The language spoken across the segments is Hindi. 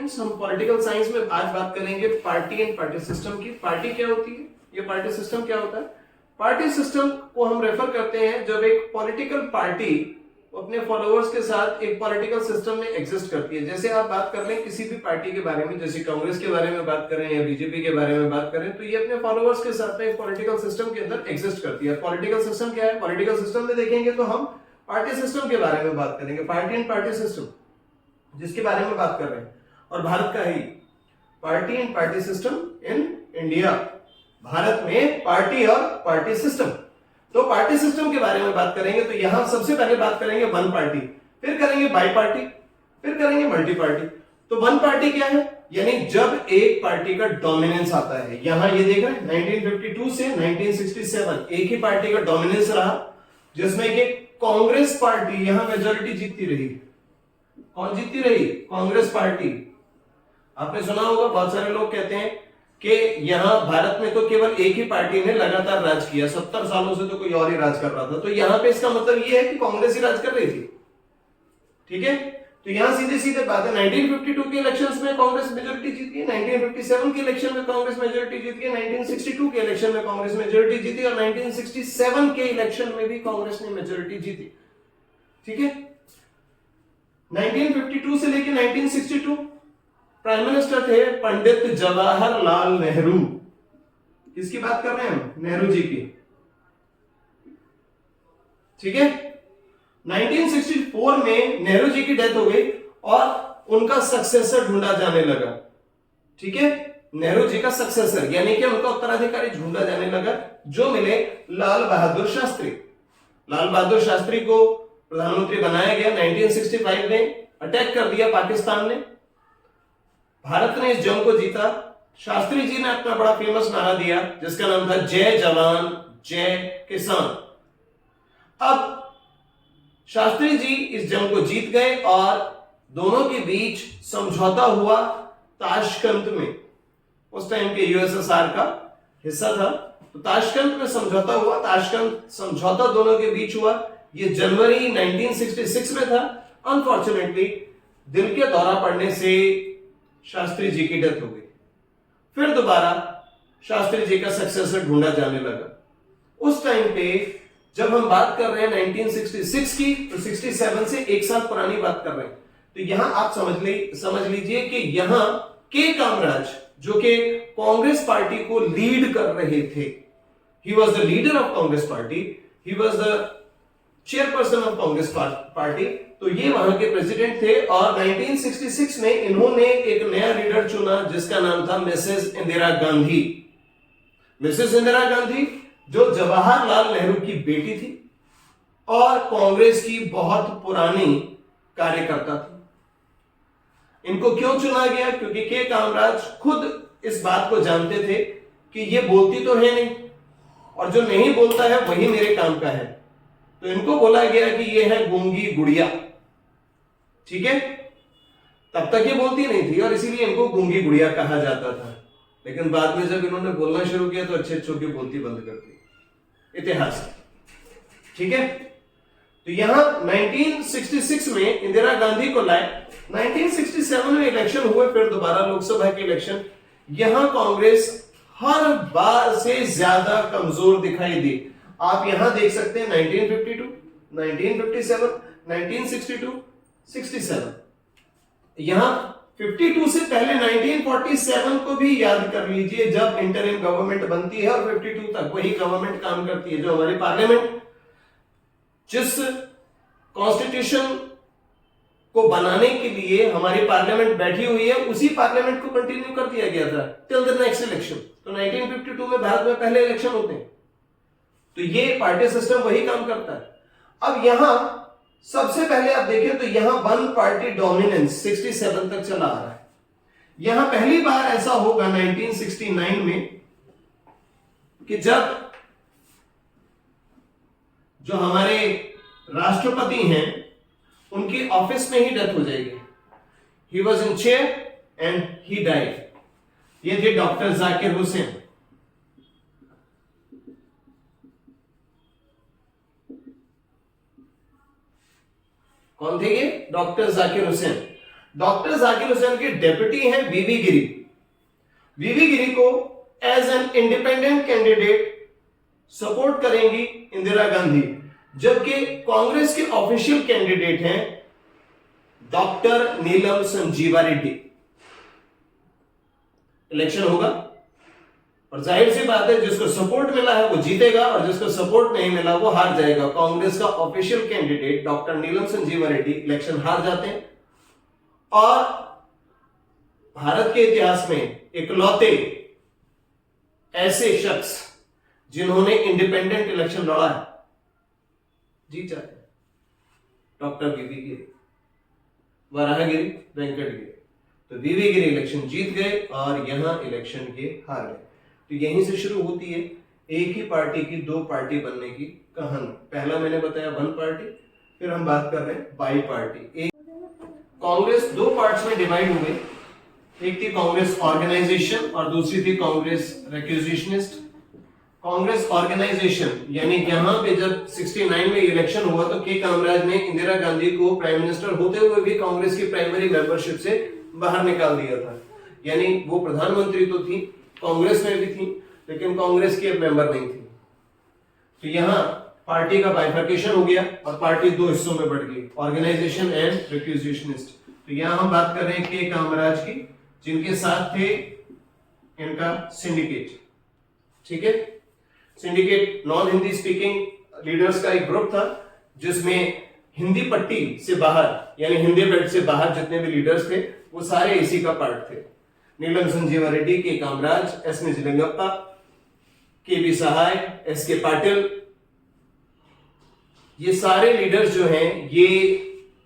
स्टूडेंट्स, हम पॉलिटिकल साइंस में आज बात करेंगे पार्टी एंड पार्टी सिस्टम की। पार्टी क्या होती है, ये पार्टी सिस्टम क्या होता है? पार्टी सिस्टम को हम रेफर करते हैं जब एक पॉलिटिकल पार्टी अपने फॉलोअर्स के साथ एक पॉलिटिकल सिस्टम में एग्जिस्ट करती है। जैसे आप बात कर लें किसी भी पार्टी के बारे में, जैसे कांग्रेस के बारे में बात करें या बीजेपी के बारे में बात करें, तो ये अपने फॉलोअर्स के साथ में एक पॉलिटिकल सिस्टम के अंदर एग्जिस्ट करती है। पॉलिटिकल सिस्टम क्या है? पॉलिटिकल सिस्टम में देखेंगे तो हम पार्टी सिस्टम के बारे में बात करेंगे, पार्टी एंड पार्टी सिस्टम जिसके बारे में बात कर रहे हैं, और भारत का ही party and party system in India, Bharat में पार्टी और पार्टी सिस्टम। तो पार्टी सिस्टम के बारे में बात करेंगे तो यहां सबसे पहले बात करेंगे वन पार्टी, फिर करेंगे बाई पार्टी, फिर करेंगे मल्टी पार्टी। तो वन पार्टी क्या है? यानी जब एक पार्टी का डोमिनेंस आता है। यहां ये देख रहे हैं 1952 से 1967 एक ही पार्टी का डोमिनेंस रहा, जिसमें कि कांग्रेस पार्टी यहां मेजोरिटी जीतती रही। कौन जीतती रही? कांग्रेस पार्टी। आपने सुना होगा, बहुत सारे लोग कहते हैं कि यहां भारत में तो केवल एक ही पार्टी ने लगातार राज किया, 70 सालों से तो कोई और ही राज कर रहा था। तो यहां पे इसका मतलब यह है कि कांग्रेस ही राज कर रही थी। ठीक है, तो यहां सीधे सीधे बात है, 1952 के इलेक्शंस में कांग्रेस मेजोरिटी जीती है, 1957 के इलेक्शन में कांग्रेस मेजोरिटी जीती है, 1962 के इलेक्शन में कांग्रेस मेजोरिटी जीती और 1967 के इलेक्शन में भी कांग्रेस ने मेजोरिटी जीती। ठीक है, 1952 से लेकर 1962 प्राइम मिनिस्टर थे पंडित जवाहरलाल नेहरू। किसकी बात कर रहे हैं हम? नेहरू जी की। ठीक है, 1964 में नेहरू जी की डेथ हो गई और उनका सक्सेसर ढूंढा जाने लगा। ठीक है, नेहरू जी का सक्सेसर यानी कि उनका उत्तराधिकारी ढूंढा जाने लगा, जो मिले लाल बहादुर शास्त्री। लाल बहादुर शास्त्री को प्रधानमंत्री बनाया गया। 1965 में अटैक कर दिया पाकिस्तान ने, भारत ने इस जंग को जीता। शास्त्री जी ने अपना बड़ा फेमस नारा दिया जिसका नाम था जय जवान जय किसान। अब शास्त्री जी इस जंग को जीत गए और दोनों के बीच समझौता हुआ ताशकंद में। उस टाइम के यूएसएसआर का हिस्सा था, तो ताशकंद में समझौता हुआ। ताशकंद समझौता दोनों के बीच हुआ, यह जनवरी 1966 में था। अनफॉर्चुनेटली दिल के दौरा पड़ने से शास्त्री जी की डेथ हो गई। फिर दोबारा शास्त्री जी का सक्सेसर ढूंढा जाने लगा। उस टाइम पे जब हम बात कर रहे हैं 1966 की, तो 67 से एक साल पुरानी बात कर रहे हैं। तो यहां आप समझ लीजिए कि यहां के कामराज, जो कि कांग्रेस पार्टी को लीड कर रहे थे, he was the leader of Congress party, he was the chairperson of Congress party. तो ये वहां के प्रेसिडेंट थे और 1966 में इन्होंने एक नया लीडर चुना जिसका नाम था मिसेस इंदिरा गांधी। मिसेस इंदिरा गांधी जो जवाहरलाल नेहरू की बेटी थी और कांग्रेस की बहुत पुरानी कार्यकर्ता थी। इनको क्यों चुना गया? क्योंकि के कामराज खुद इस बात को जानते थे कि ये बोलती तो है नहीं और जो नहीं बोलता है वही मेरे काम का है। तो इनको बोला गया कि ये है गूंगी गुड़िया। ठीक है, तब तक ये बोलती नहीं थी और इसीलिए इनको गूंगी गुड़िया कहा जाता था। लेकिन बाद में जब इन्होंने बोलना शुरू किया तो अच्छे अच्छों की बोलती बंद कर दी। इतिहास। ठीक है, तो यहां 1966 में इंदिरा गांधी को लाए, 1967 में इलेक्शन हुए, फिर दोबारा लोकसभा के इलेक्शन। यहां कांग्रेस हर बार से ज्यादा कमजोर दिखाई दी। आप यहां देख सकते हैं 1952, 1957, 1962, 67। यहां 52 से पहले 1947 को भी याद कर लीजिए, जब इंटरिम गवर्नमेंट बनती है और 52 तक वही गवर्नमेंट काम करती है। जो हमारी पार्लियामेंट जिस कॉन्स्टिट्यूशन को बनाने के लिए हमारी पार्लियामेंट बैठी हुई है, उसी पार्लियामेंट को कंटिन्यू कर दिया गया था टिल द नेक्स्ट इलेक्शन। तो 1952 में भारत में पहले इलेक्शन होते हैं, तो ये पार्टी सिस्टम वही काम करता है। अब यहां सबसे पहले आप देखें तो यहां वन पार्टी डोमिनेंस 67 तक चला आ रहा है। यहां पहली बार ऐसा होगा 1969 में कि जब जो हमारे राष्ट्रपति हैं उनकी ऑफिस में ही डेथ हो जाएगी। He was in chair and he died. ये थे डॉक्टर जाकिर हुसैन। कौन थे ये? डॉक्टर जाकिर हुसैन। डॉक्टर जाकिर हुसैन के डेप्यूटी हैं वीवी गिरी। वीवी गिरी को as an independent candidate support करेंगी इंदिरा गांधी, जबकि कांग्रेस के ऑफिशियल कैंडिडेट हैं डॉक्टर नीलम संजीवा रेड्डी। इलेक्शन होगा और जाहिर सी बात है जिसको सपोर्ट मिला है वो जीतेगा और जिसको सपोर्ट नहीं मिला वो हार जाएगा। कांग्रेस का official candidate doctor Neelam Sanjiva Reddy election हार जाते हैं और भारत के इतिहास में इकलौते ऐसे शख्स जिन्होंने इंडिपेंडेंट इलेक्शन लड़ा है जीत जाते हैं, डॉक्टर वीवी गिरी, वराहगिरी, वेंकटगिरी। तो वीवी गिरी इलेक्शन जीत गए और यहां इलेक्शन के हार गए। तो यहीं से शुरू होती है एक ही पार्टी की दो पार्टी बनने की कहानी। पहला मैंने बताया वन पार्टी, फिर हम बात कर रहे हैं बाई पार्टी। एक कांग्रेस दो पार्ट्स में डिवाइड हो गई, एक थी कांग्रेस ऑर्गेनाइजेशन और दूसरी थी कांग्रेस रिक्विजिशनिस्ट। कांग्रेस ऑर्गेनाइजेशन यानी यहां पे जब 69 में इलेक्शन हुआ तो के कामराज ने इंदिरा गांधी को प्राइम मिनिस्टर होते हुए भी कांग्रेस की प्राइमरी मेंबरशिप से बाहर निकाल दिया था। यानी वो प्रधानमंत्री तो थी, कांग्रेस में भी थी, लेकिन कांग्रेस की अब मेंबर नहीं थी। तो यहां पार्टी का बाइफर्केशन हो गया और पार्टी दो हिस्सों में बढ़ गई, ऑर्गेनाइजेशन एंड रिक्विजिशनिस्ट। तो यहां हम बात कर रहे हैं के कामराज की, जिनके साथ थे इनका सिंडिकेट। ठीक है, syndicate non Hindi speaking leaders का एक ग्रुप था जिसमें हिंदी पट्टी से बाहर यानी हिंदी बेल्ट से बाहर जितने भी लीडर्स थे वो सारे इसी का पार्ट थे। नीलम संजीवा रेड्डी, के कामराज, एस निजलिंगप्पा, के बी सहाय, एस के पाटिल, ये सारे लीडर्स जो हैं ये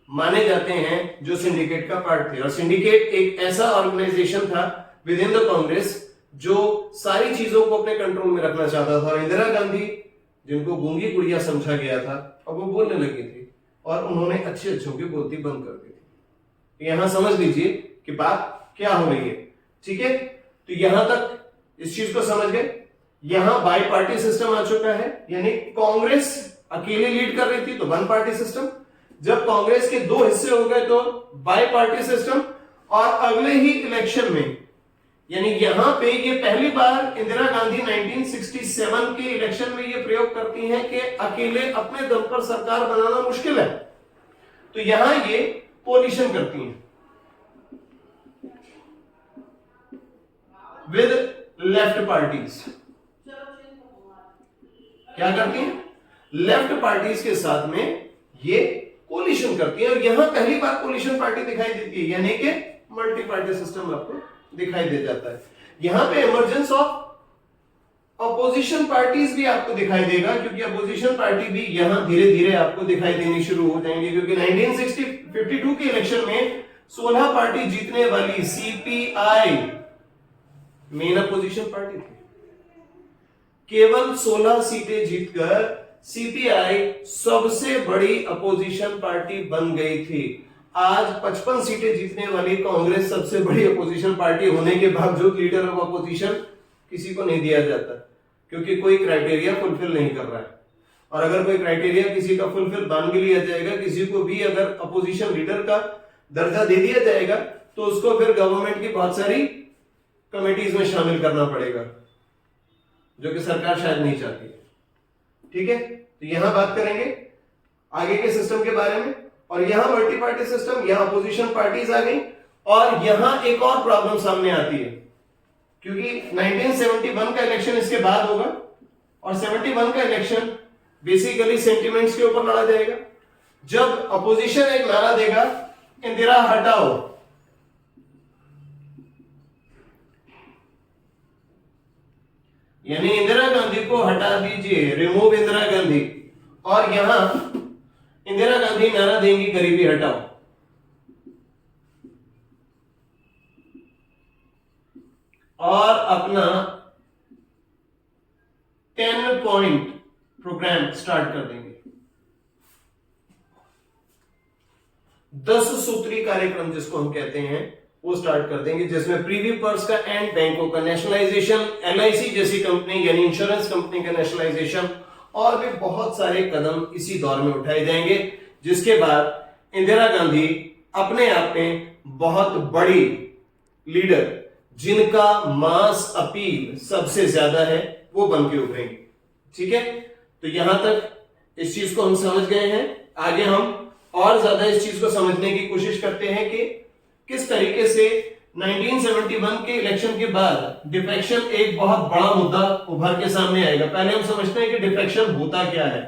माने जाते हैं जो सिंडिकेट का पार्ट थे। और सिंडिकेट एक ऐसा ऑर्गेनाइजेशन था विद इन द कांग्रेस जो सारी चीजों को अपने कंट्रोल में रखना चाहता था। और इंदिरा गांधी जिनको गूंगी गुड़िया समझा गया था अब वो बोलने लगी थी और उन्होंने अच्छे अच्छों की बोलती बंद कर दी थी। यहां समझ लीजिए कि बात क्या हो रही है। ठीक है, तो यहां तक इस चीज को समझ गए। यहां बाई पार्टी सिस्टम आ चुका है, यानी कांग्रेस अकेले लीड कर रही थी तो वन पार्टी सिस्टम, जब कांग्रेस के दो हिस्से हो गए तो बाई पार्टी सिस्टम। और अगले ही इलेक्शन में यानी यहां पे ये पहली बार इंदिरा गांधी 1967 के इलेक्शन में ये प्रयोग करती हैं कि अकेले अपने दम पर सरकार बनाना मुश्किल है, तो यहां ये कोलिशन करती हैं विद लेफ्ट पार्टीज। क्या करती हैं? लेफ्ट पार्टीज के साथ में ये कोलिशन करती है और यहां पहली बार कोलिशन पार्टी दिखाई देती है, यानी कि मल्टी पार्टी सिस्टम आपको दिखाई दे जाता है। यहां पे इमर्जेंस ऑफ अपोजिशन पार्टीज भी आपको दिखाई देगा, क्योंकि अपोजिशन पार्टी भी यहां धीरे धीरे आपको दिखाई देनी शुरू हो जाएंगे, क्योंकि 1952 के इलेक्शन में 16 पार्टी जीतने वाली सीपीआई मेन अपोजिशन पार्टी थी। केवल 16 सीटें जीतकर सीपीआई सबसे बड़ी अपोजिशन पार्टी बन गई थी। आज 55 सीटें जीतने वाली कांग्रेस सबसे बड़ी अपोजिशन पार्टी होने के बावजूद लीडर ऑफ अपोजिशन किसी को नहीं दिया जाता, क्योंकि कोई क्राइटेरिया फुलफिल नहीं कर रहा है। और अगर कोई क्राइटेरिया किसी का फुलफिल मान भी लिया जाएगा, किसी को भी अगर अपोजिशन लीडर का दर्जा दे दिया जाएगा तो उसको फिर गवर्नमेंट की बहुत सारी कमेटीज में शामिल करना पड़ेगा, जो कि सरकार शायद नहीं चाहती है। ठीक है, तो यहां बात करेंगे आगे के सिस्टम के बारे में। और यहां मल्टी पार्टी सिस्टम, यहां अपोजिशन पार्टीज आ गई। और यहां एक और प्रॉब्लम सामने आती है, क्योंकि 1971 का इलेक्शन इसके बाद होगा और 71 का इलेक्शन बेसिकली सेंटिमेंट्स के ऊपर लड़ा जाएगा। जब अपोजिशन एक नारा देगा इंदिरा हटाओ, यानी इंदिरा गांधी को हटा दीजिए, रिमूव इंदिरा गांधी, और यहां इंदिरा गांधी नारा देंगी गरीबी हटाओ। और अपना 10 पॉइंट प्रोग्राम स्टार्ट कर देंगे, 10 सूत्री कार्यक्रम जिसको हम कहते हैं वो स्टार्ट कर देंगे, जिसमें प्रीवी पर्स का एंड बैंकों का नेशनलाइजेशन, एलआईसी जैसी कंपनी यानी इंश्योरेंस कंपनी का नेशनलाइजेशन और भी बहुत सारे कदम इसी दौर में उठाए जाएंगे, जिसके बाद इंदिरा गांधी अपने आप में बहुत बड़ी लीडर जिनका मास अपील सबसे ज्यादा है वो बन के उभरेंगे। ठीक है, तो यहां तक इस चीज को हम समझ गए हैं। आगे हम और ज्यादा इस चीज को समझने की कोशिश करते हैं कि किस तरीके से 1971 के इलेक्शन के बाद डिफेक्शन एक बहुत बड़ा मुद्दा उभर के सामने आएगा। पहले हम समझते हैं कि डिफेक्शन होता क्या है।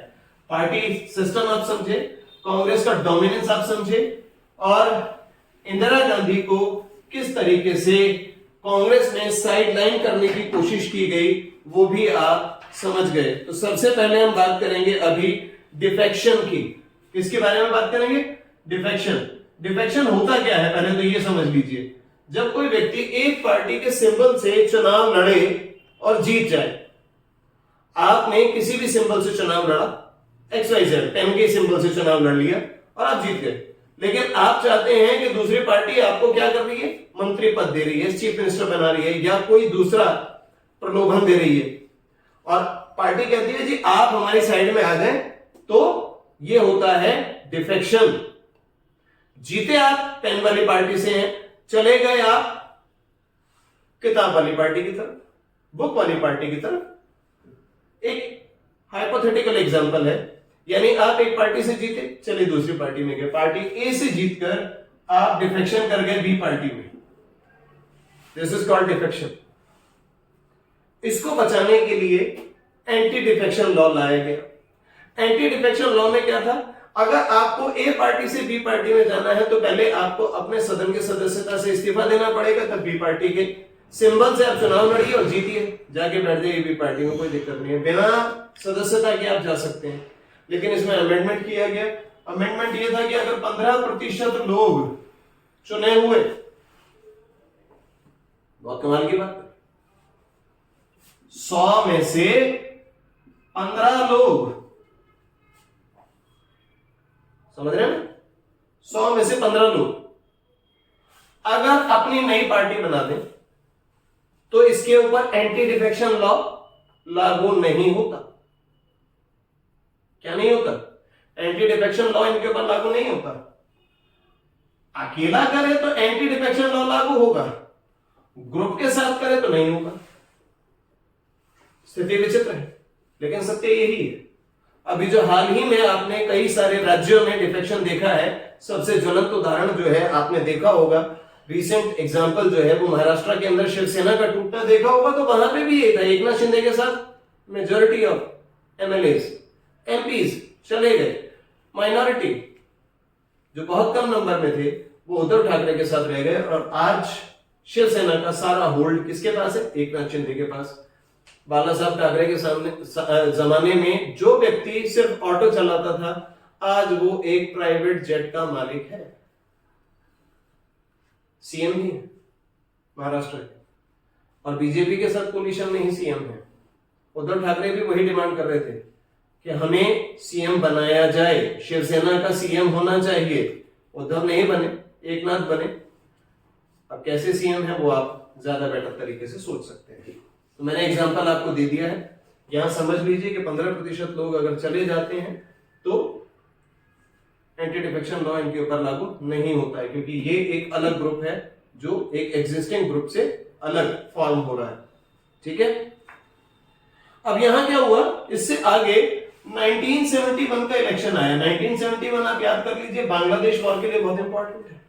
पार्टी सिस्टम आप समझे, कांग्रेस का डोमिनेंस आप समझे, और इंदिरा गांधी को किस तरीके से कांग्रेस में साइडलाइन करने की कोशिश की गई वो भी आप समझ गए। तो सबसे पहले हम बात करेंगे अभी डिफेक्शन की। किसके बारे में बात करेंगे? डिफेक्शन। डिफेक्शन होता क्या है पहले तो ये समझ लीजिए। जब कोई व्यक्ति एक पार्टी के सिंबल से चुनाव लड़े और जीत जाए, आपने किसी भी सिंबल से चुनाव लड़ा, XYZ पेन के सिंबल से चुनाव लड़ लिया और आप जीत गए, लेकिन आप चाहते हैं कि दूसरी पार्टी आपको क्या कर रही है? मंत्री पद दे रही है, चीफ मिनिस्टर बना रही है, या कोई दूसरा प्रलोभन दे रही है, और पार्टी कहती है जी आप हमारी साइड में आ जाएं, तो ये होता है डिफेक्शन। जीते आप पेन वाली पार्टी से हैं, चले गए आप किताब वाली पार्टी की तरफ, बुक वाली पार्टी की तरफ। एक हाइपोथेटिकल एग्जांपल है, यानी आप एक पार्टी से जीते, चलिए दूसरी पार्टी में गए, पार्टी ए से जीतकर आप डिफेक्शन कर गए बी पार्टी में। This is called defection. इसको बचाने के लिए एंटी डिफेक्शन लॉ लाया गया। एंटी डिफेक्शन लॉ में क्या था? अगर आपको ए पार्टी से बी पार्टी में जाना है तो पहले आपको अपने सदन के सदस्यता से इस्तीफा देना पड़ेगा, तब बी पार्टी के सिंबल से आप चुनाव लड़िए और जीतिए, जाके बैठ जाइए बी पार्टी में, कोई दिक्कत नहीं है, बिना सदस्यता के आप जा सकते हैं। लेकिन इसमें अमेंडमेंट किया गया। अमेंडमेंट यह था कि अगर 15% लोग चुने हुए, बहुत कमाल की बात, 100 में से 15 लोग, समझ रहे हैं, 100 में से 15 लोग अगर अपनी नई पार्टी बना दें तो इसके ऊपर एंटी डिफेक्शन लॉ लागू नहीं होता। क्या नहीं होता? एंटी डिफेक्शन लॉ इनके ऊपर लागू नहीं होता। अकेला करे तो एंटी डिफेक्शन लॉ लागू होगा, ग्रुप के साथ करे तो नहीं होगा। स्थिति विचित्र है, लेकिन सत्य यही है। अभी जो हाल ही में आपने कई सारे राज्यों में डिफेक्शन देखा है, सबसे ज्वलंत उदाहरण जो है आपने देखा होगा, रीसेंट एग्जांपल जो है वो महाराष्ट्र के अंदर शिवसेना का टूटना देखा होगा, तो वहां पे भी ये था, एकनाथ शिंदे के साथ मेजॉरिटी ऑफ एमएलएस एमपीज चले गए, माइनॉरिटी जो बहुत कम नंबर में थे वो उद्धव ठाकरे के साथ रह गए, और आज शिवसेना का सारा होल्ड किसके पास है? एकनाथ शिंदे के पास। बाला साहब ठाकरे के सामने जमाने में जो व्यक्ति सिर्फ ऑटो चलाता था, आज वो एक प्राइवेट जेट का मालिक है, सीएम भी है महाराष्ट्र के, और बीजेपी के साथ कोलिशन में ही सीएम है। उद्धव ठाकरे भी वही डिमांड कर रहे थे कि हमें सीएम बनाया जाए, शिवसेना का सीएम होना चाहिए। उद्धव नहीं बने, एकनाथ बने। अब कैसे सीएम है वो आप ज्यादा बेटर तरीके से सोच सकते हैं। तो मैंने एग्जांपल आपको दे दिया है, यहां समझ लीजिए कि 15% लोग अगर चले जाते हैं तो एंटी डिफेक्शन लॉ इनके ऊपर लागू नहीं होता है, क्योंकि ये एक अलग ग्रुप है जो एक एग्जिस्टिंग ग्रुप से अलग फॉर्म हो रहा है। ठीक है, अब यहां क्या हुआ, इससे आगे 1971 का इलेक्शन आया। 1971 आप याद कर लीजिए, बांग्लादेश वॉर के लिए बहुत इंपॉर्टेंट है।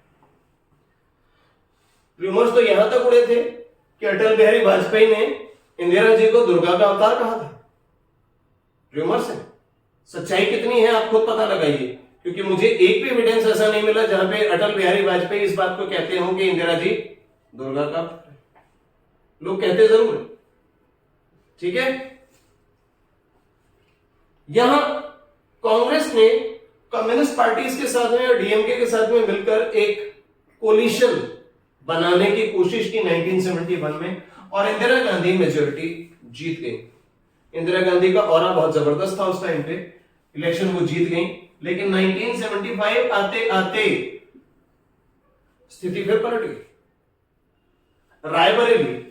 रूमर्स तो यहां तक उड़े थे कि अटल बिहारी वाजपेयी ने इंदिरा जी को दुर्गा का अवतार कहा था। रूमर्स है, सच्चाई कितनी है आप खुद पता लगाइए, क्योंकि मुझे एक भी एविडेंस ऐसा नहीं मिला जहां पे अटल बिहारी वाजपेयी इस बात को कहते हो कि इंदिरा जी दुर्गा का अवतार है। लोग कहते जरूर है। ठीक है, यहां कांग्रेस ने कम्युनिस्ट पार्टीज के साथ में और डीएमके के साथ में मिलकर एक कोलिशन बनाने की कोशिश की 1971 में, और इंदिरा गांधी मेजोरिटी जीत गई। इंदिरा गांधी का ऑरा बहुत जबरदस्त था उस टाइम पे, इलेक्शन वो जीत गई। लेकिन 1975 आते आते स्थिति फिर पलट गई। रायबरेली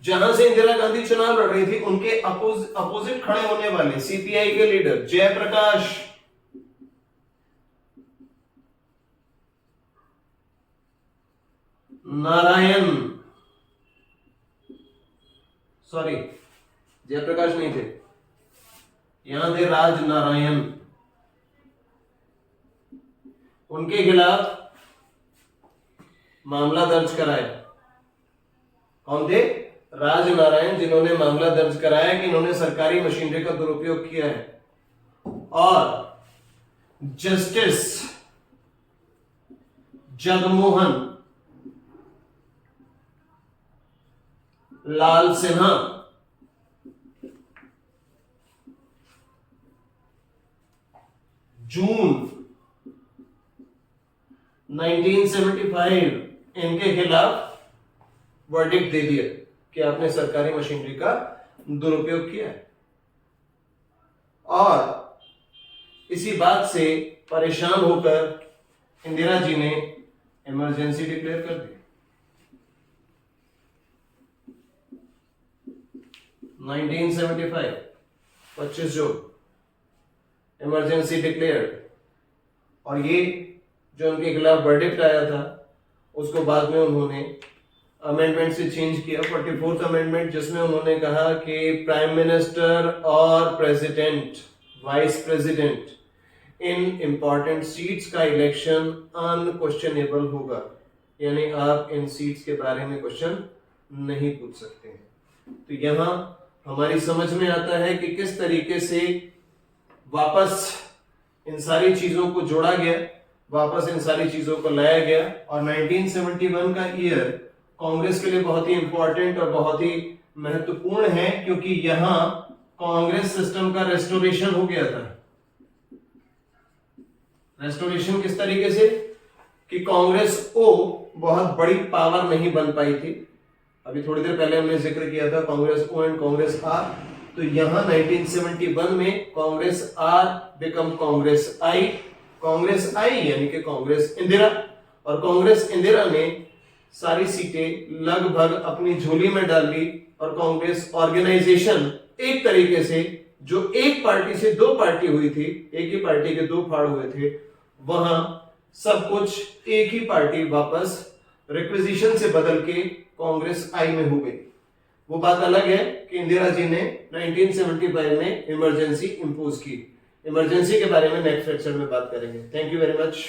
जहां से इंदिरा गांधी चुनाव लड़ रही थी उनके अपोजिट खड़े होने वाले सीपीआई के लीडर जयप्रकाश नारायण, सॉरी जयप्रकाश नहीं थे, यहां थे राज नारायण, उनके खिलाफ मामला दर्ज कराया। कौन थे? राज नारायण, जिन्होंने मामला दर्ज कराया कि इन्होंने सरकारी मशीनरी का दुरुपयोग किया है। और जस्टिस जगमोहन लाल सिन्हा, जून 1975 इनके खिलाफ वर्डिक्ट दे दिया कि आपने सरकारी मशीनरी का दुरुपयोग किया है। और इसी बात से परेशान होकर इंदिरा जी ने इमरजेंसी डिक्लेयर कर दी। 1975 25 जून इमरजेंसी डिक्लेयर्ड। और ये जो उनके खिलाफ वर्डिक्ट आया था उसको बाद में उन्होंने अमेंडमेंट से चेंज किया, 44th अमेंडमेंट, जिसमें उन्होंने कहा कि प्राइम मिनिस्टर और president, vice president in important seats का इलेक्शन अनक्वेश्चनेबल होगा, यानी आप इन सीट्स के बारे में क्वेश्चन नहीं पूछ सकते हैं। तो यहां हमारी समझ में आता है कि किस तरीके से वापस इन सारी चीजों को जोड़ा गया, वापस इन सारी चीजों को लाया गया। और 1971 का ईयर कांग्रेस के लिए बहुत ही इंपॉर्टेंट और बहुत ही महत्वपूर्ण है, क्योंकि यहां कांग्रेस सिस्टम का रेस्टोरेशन हो गया था। रेस्टोरेशन किस तरीके से कि कांग्रेस ओ बहुत बड़ी पावर नहीं बन पाई थी। अभी थोड़ी देर पहले हमने जिक्र किया था Congress O and Congress R. तो यहां 1971 में Congress R become Congress I, Congress I यानी कि कांग्रेस इंदिरा। और कांग्रेस इंदिरा ने सारी सीटें लगभग अपनी झोली में डाल ली और कांग्रेस ऑर्गेनाइजेशन एक तरीके से जो एक पार्टी से दो पार्टी हुई थी, एक ही पार्टी के दो फाड़ हुए थे, वहां सब कुछ एक ही पार्टी वापस रिक्विजिशन से बदल के कांग्रेस आई में हो गई। वो बात अलग है कि इंदिरा जी ने 1975 में इमरजेंसी इंपोज की। इमरजेंसी के बारे में नेक्स्ट लेक्चर में बात करेंगे। Thank you very much.